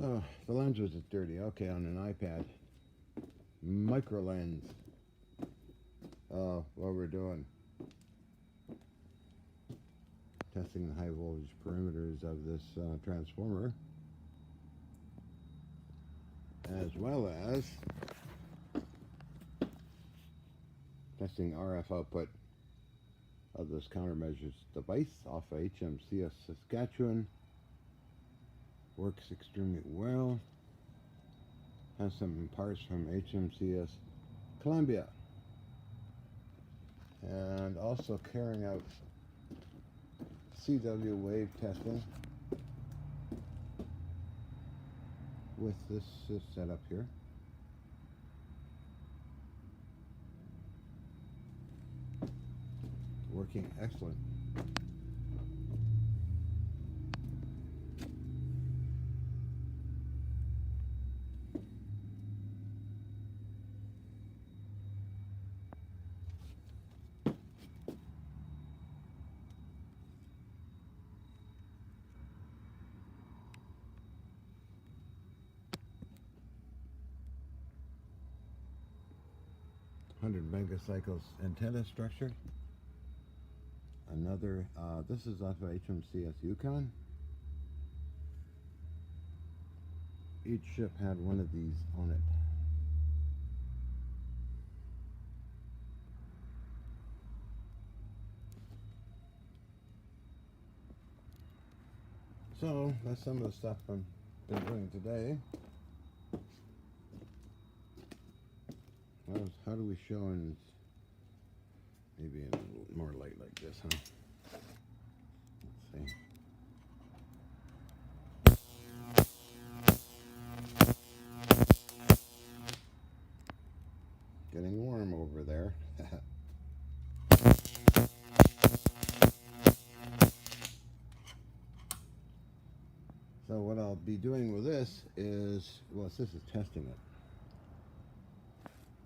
Oh, the lens was dirty. Okay, on an iPad. Micro lens. Oh, what we're doing. Testing the high voltage perimeters of this transformer. As well as testing RF output of this countermeasures device off of HMCS Saskatchewan. Works extremely well. Has some parts from HMCS Columbia. And also carrying out CW wave testing with this setup here. Working excellent. Megacycles antenna structure. Another, this is off of HMCS Yukon. Each ship had one of these on it. So that's some of the stuff I've been doing today. How do we show in maybe in a little more light like this, huh? Let's see. Getting warm over there. So what I'll be doing with this is, well, this is testing it.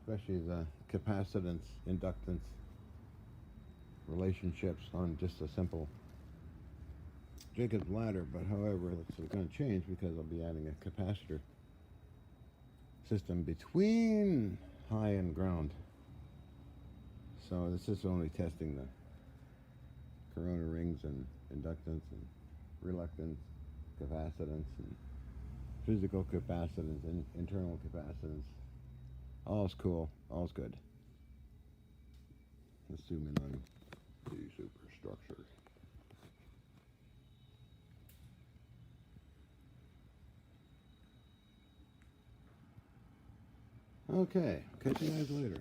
Especially the capacitance, inductance relationships on just a simple Jacob's ladder, but however, it's going to change because I'll be adding a capacitor system between high and ground. So this is only testing the corona rings and inductance and reluctance, capacitance and physical capacitance and internal capacitance. All's cool, all's good. Let's zoom in on the superstructure. Okay, catch you guys later.